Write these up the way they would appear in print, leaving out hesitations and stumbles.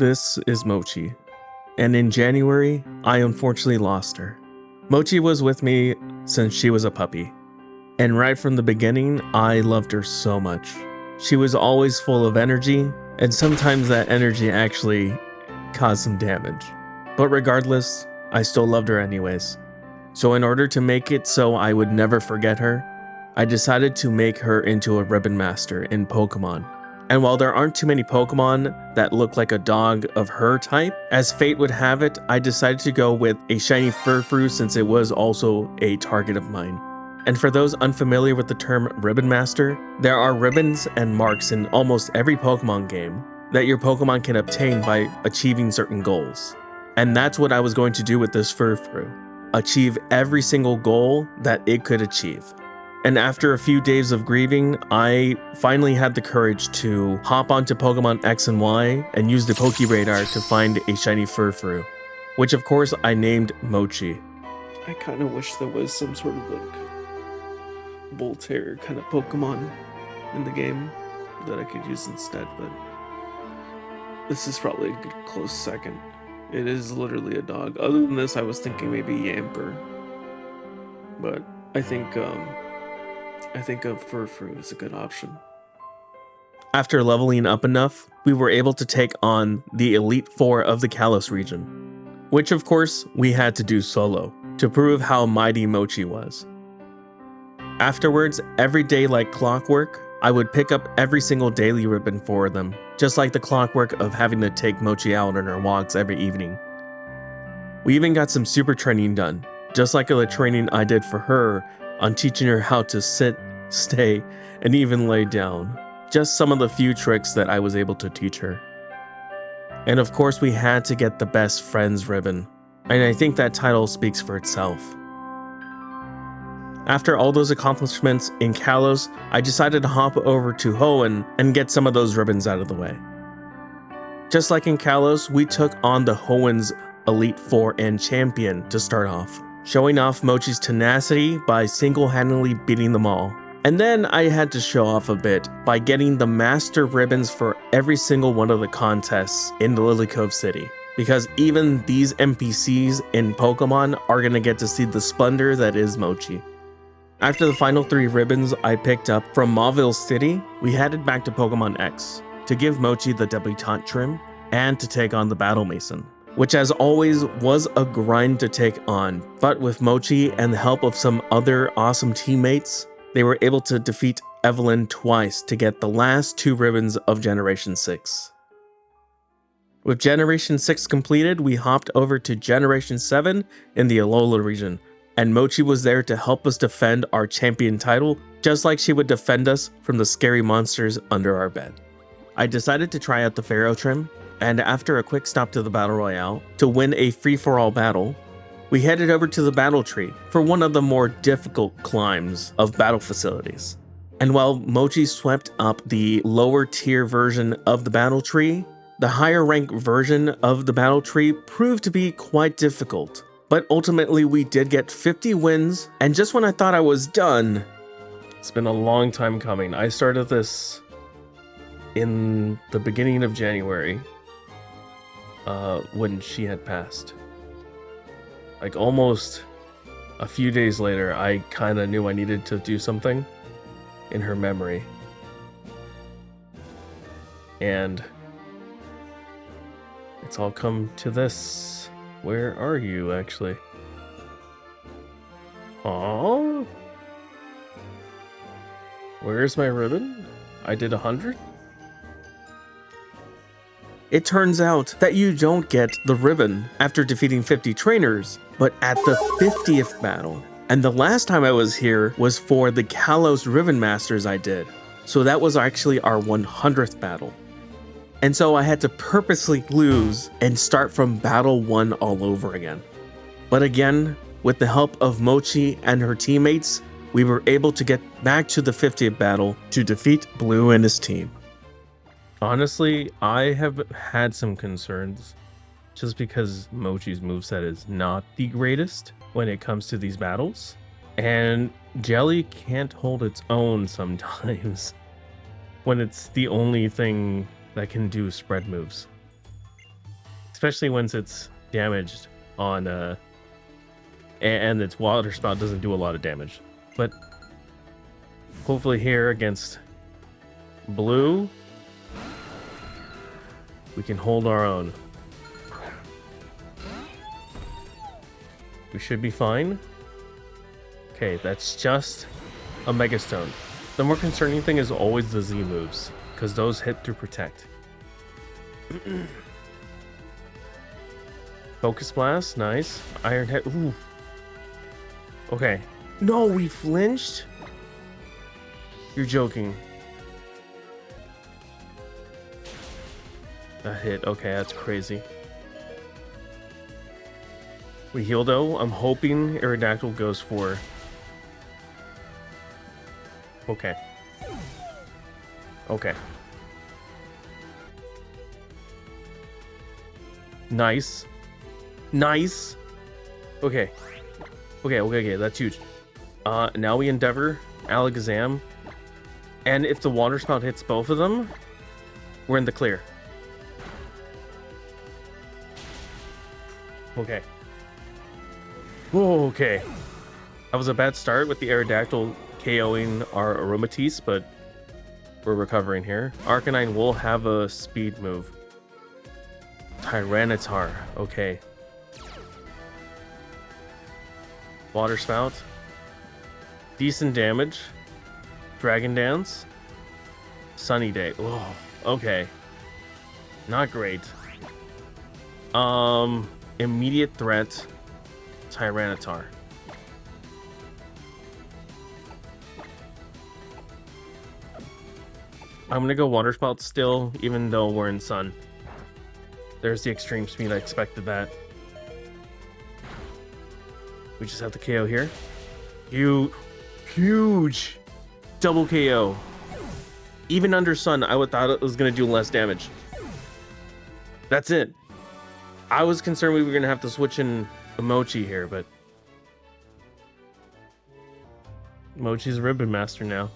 This is Mochi, and in January, I unfortunately lost her. Mochi was with me since she was a puppy, and right from the beginning, I loved her so much. She was always full of energy, and sometimes that energy actually caused some damage. But regardless, I still loved her anyways. So in order to make it so I would never forget her, I decided to make her into a ribbon master in Pokemon. And while there aren't too many Pokemon that look like a dog of her type, as fate would have it, I decided to go with a Shiny Furfrou since it was also a target of mine. And for those unfamiliar with the term ribbon master, there are ribbons and marks in almost every Pokemon game that your Pokemon can obtain by achieving certain goals. And that's what I was going to do with this Furfrou. Achieve every single goal that it could achieve. And after a few days of grieving, I finally had the courage to hop onto Pokemon X and Y and use the Pokeradar to find a Shiny Furfrou, which of course I named Mochi. I kind of wish there was some sort of like bull terrier kind of Pokemon in the game that I could use instead, but this is probably a good close second. It is literally a dog. Other than this, I was thinking maybe Yamper, but I think a Furfrou is a good option. After leveling up enough, we were able to take on the Elite Four of the Kalos region, which of course we had to do solo to prove how mighty Mochi was. Afterwards, every day like clockwork, I would pick up every single daily ribbon for them, just like the clockwork of having to take Mochi out on her walks every evening. We even got some super training done, just like the training I did for her on teaching her how to sit, stay, and even lay down. Just some of the few tricks that I was able to teach her. And of course we had to get the Best Friends ribbon, and I think that title speaks for itself. After all those accomplishments in Kalos, I decided to hop over to Hoenn and get some of those ribbons out of the way. Just like in Kalos, we took on the Hoenn's Elite Four and Champion to start off, showing off Mochi's tenacity by single-handedly beating them all. And then I had to show off a bit by getting the master ribbons for every single one of the contests in the Lily Cove City, because even these NPCs in Pokemon are gonna get to see the splendor that is Mochi. After the final 3 ribbons I picked up from Mauville City, we headed back to Pokemon X to give Mochi the debutante trim and to take on the Battle Mason, which as always was a grind to take on, but with Mochi and the help of some other awesome teammates, they were able to defeat Evelyn twice to get the last 2 ribbons of Generation 6. With Generation 6 completed, we hopped over to Generation 7 in the Alola region, and Mochi was there to help us defend our champion title, just like she would defend us from the scary monsters under our bed. I decided to try out the Pharaoh trim, and after a quick stop to the Battle Royale to win a free-for-all battle, we headed over to the Battle Tree for one of the more difficult climbs of battle facilities. And while Mochi swept up the lower tier version of the Battle Tree, the higher rank version of the Battle Tree proved to be quite difficult. But ultimately we did get 50 wins, and just when I thought I was done, it's been a long time coming. I started this in the beginning of January, when she had passed. Like almost a few days later, I kind of knew I needed to do something in her memory. And it's all come to this. Where are you, actually? Aww. Where's my ribbon? I did 100? It turns out that you don't get the ribbon after defeating 50 trainers, but at the 50th battle. And the last time I was here was for the Kalos Ribbon Masters I did. So that was actually our 100th battle. And so I had to purposely lose and start from battle 1 all over again. But again, with the help of Mochi and her teammates, we were able to get back to the 50th battle to defeat Blue and his team. Honestly, I have had some concerns just because Mochi's moveset is not the greatest when it comes to these battles. And Jelly can't hold its own sometimes when it's the only thing that can do spread moves. especially once it's damaged on and its water spout doesn't do a lot of damage. But hopefully here against blue we can hold our own. We should be fine. Okay, that's just a Mega Stone. The more concerning thing is always the Z moves, because those hit through Protect. Focus Blast, nice. Iron Head, ooh. Okay. No, we flinched? You're joking. That hit, okay, that's crazy. We heal though. I'm hoping Aerodactyl goes for... Okay. Okay. Nice. Nice. Okay. Okay, that's huge. Now we Endeavor, Alakazam. And if the Water Spout hits both of them, we're in the clear. Okay. Whoa, okay. That was a bad start with the Aerodactyl KOing our Aromatisse, but we're recovering here. Arcanine will have a speed move. Tyranitar, okay. Water Spout. Decent damage. Dragon Dance. Sunny Day. Oh, okay. Not great. Immediate threat. Tyranitar. I'm gonna go Water Spout still, even though we're in Sun. There's the extreme speed, I expected that. We just have the KO here. Huge double KO. Even under Sun, I would thought it was gonna do less damage. That's it. I was concerned we were gonna have to switch in Mochi here, but Mochi's a Ribbon Master now.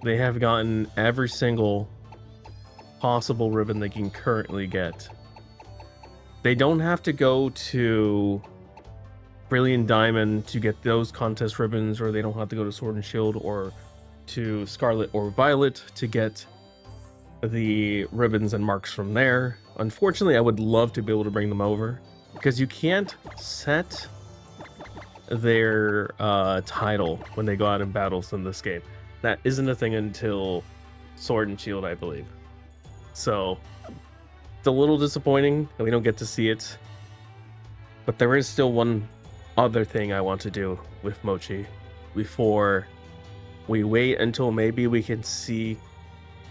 They have gotten every single possible ribbon they can currently get. They don't have to go to Brilliant Diamond to get those contest ribbons, or they don't have to go to Sword and Shield or to Scarlet or Violet to get the ribbons and marks from there. Unfortunately, I would love to be able to bring them over, because you can't set their title when they go out in battles in this game. That isn't a thing until Sword and Shield, I believe. So it's a little disappointing that we don't get to see it. But there is still one other thing I want to do with Mochi before we wait until maybe we can see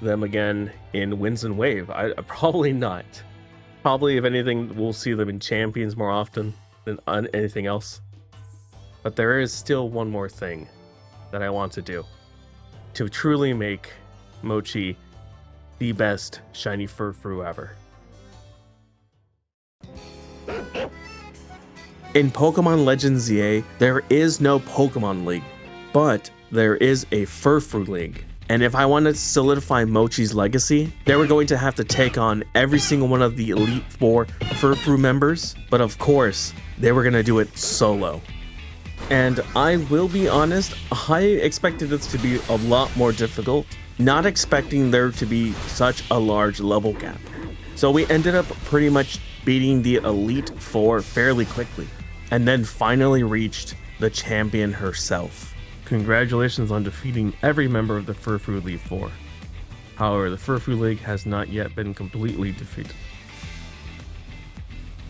them again in Winds and Wave. I probably not. Probably, if anything, we'll see them in Champions more often than anything else. But there is still one more thing that I want to do to truly make Mochi the best Shiny Furfrou ever. In Pokémon Legends Z-A, there is no Pokémon League, but there is a Furfrou League. And if I wanted to solidify Mochi's legacy, they were going to have to take on every single one of the Elite Four Furfrou members, but of course, they were going to do it solo. And I will be honest, I expected this to be a lot more difficult, not expecting there to be such a large level gap. So we ended up pretty much beating the Elite Four fairly quickly, and then finally reached the champion herself. Congratulations on defeating every member of the Furfrou League 4. However, the Furfrou League has not yet been completely defeated.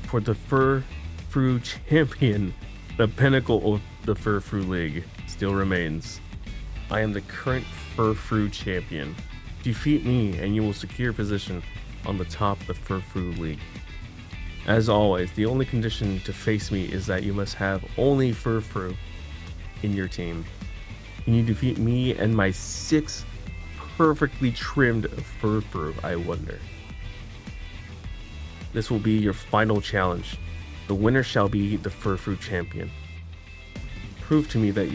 For the Furfrou champion, the pinnacle of the Furfrou League still remains. I am the current Furfrou champion. Defeat me and you will secure position on the top of the Furfrou League. As always, the only condition to face me is that you must have only Furfrou in your team. Can you defeat me and my 6 perfectly trimmed Furfrou, I wonder? This will be your final challenge. The winner shall be the Furfrou champion. Prove to me that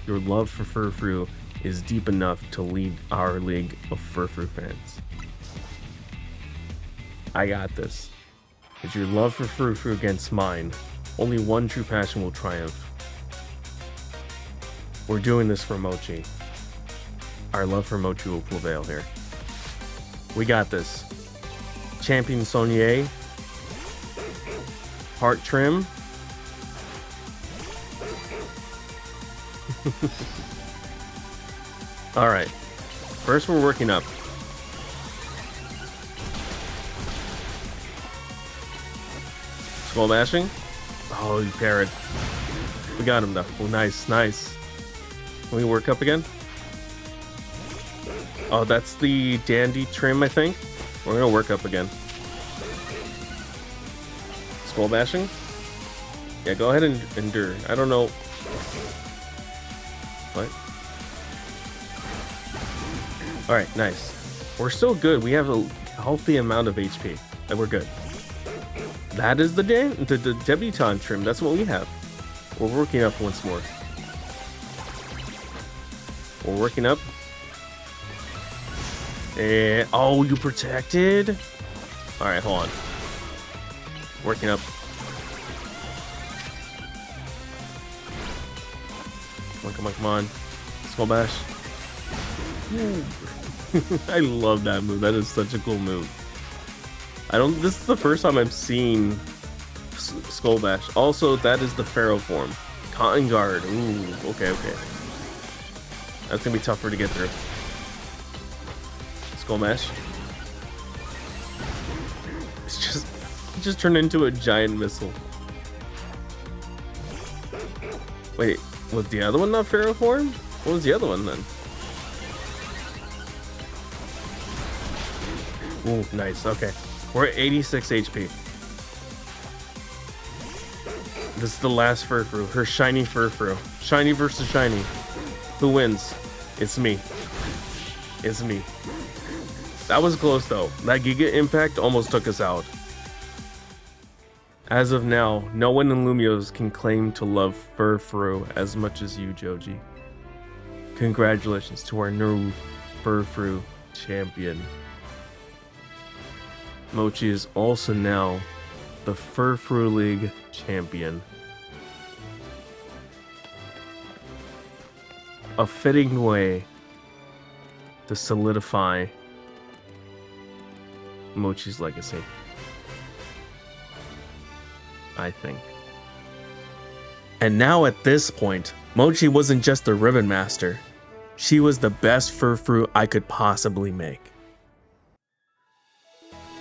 your love for Furfrou is deep enough to lead our league of Furfrou fans. I got this. It's your love for Furfrou against mine. Only one true passion will triumph. We're doing this for Mochi. Our love for Mochi will prevail here. We got this. Champion Soigné. Heart Trim. Alright. First we're working up. Skull Bashing. Oh, you parried. We got him though. Oh, nice, nice. Can we work up again? Oh, that's the Dandy Trim, I think. We're gonna work up again. Skull Bashing? Yeah, go ahead and endure. I don't know. What? Alright, nice. We're still good. We have a healthy amount of HP. And we're good. That is the debutante trim. That's what we have. We're working up once more. We're working up. And oh, you protected? Alright, hold on. Working up. Come on, come on, come on. Skull Bash. I love that move. That is such a cool move. This is the first time I'm seeing Skull Bash. Also, that is the Pharaoh form. Cotton Guard. Ooh, okay, okay. That's gonna be tougher to get through. Skull Bash. It just turned into a giant missile. Wait, was the other one not Pharaoh form? What was the other one then? Ooh, nice. Okay. We're at 86 HP. This is the last Furfrou. Her Shiny Furfrou. Shiny versus Shiny. Who wins? It's me. It's me. That was close though. That Giga Impact almost took us out. As of now, no one in Lumiose can claim to love Furfrou as much as you, Joji. Congratulations to our new Furfrou champion. Mochi is also now the Furfrou League champion. A fitting way to solidify Mochi's legacy, I think. And now at this point, Mochi wasn't just a ribbon master. She was the best Furfrou I could possibly make.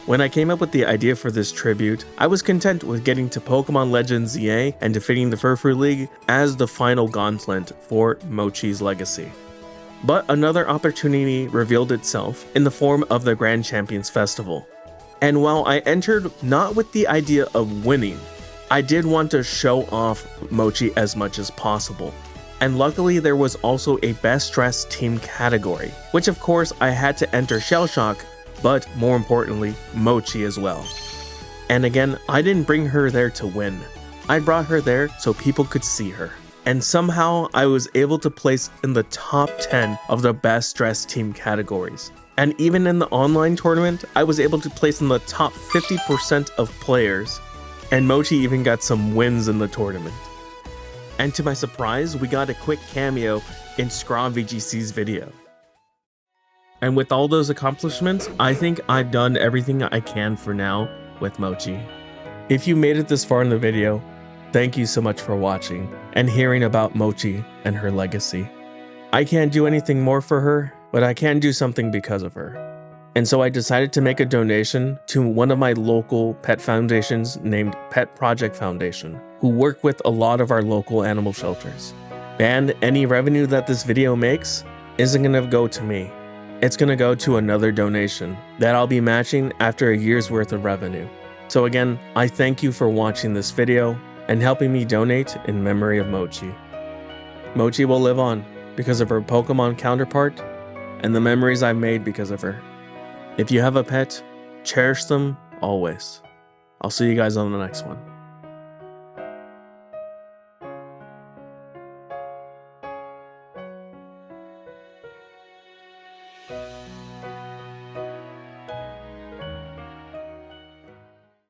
When I came up with the idea for this tribute, I was content with getting to Pokémon Legends Z-A and defeating the Furfrou League as the final gauntlet for Mochi's legacy. But another opportunity revealed itself in the form of the Grand Champions Festival. And while I entered not with the idea of winning, I did want to show off Mochi as much as possible. And luckily there was also a best dressed team category, which of course I had to enter Shell Shock, but more importantly, Mochi as well. And again, I didn't bring her there to win. I brought her there so people could see her. And somehow I was able to place in the top 10 of the best dressed team categories. And even in the online tournament, I was able to place in the top 50% of players. And Mochi even got some wins in the tournament. And to my surprise, we got a quick cameo in Scrom VGC's video. And with all those accomplishments, I think I've done everything I can for now with Mochi. If you made it this far in the video, thank you so much for watching and hearing about Mochi and her legacy. I can't do anything more for her, but I can do something because of her. And so I decided to make a donation to one of my local pet foundations named Pet Project Foundation, who work with a lot of our local animal shelters. And any revenue that this video makes isn't gonna go to me. It's gonna go to another donation that I'll be matching after a year's worth of revenue. So again, I thank you for watching this video and helping me donate in memory of Mochi. Mochi will live on because of her Pokemon counterpart and the memories I've made because of her. If you have a pet, cherish them always. I'll see you guys on the next one.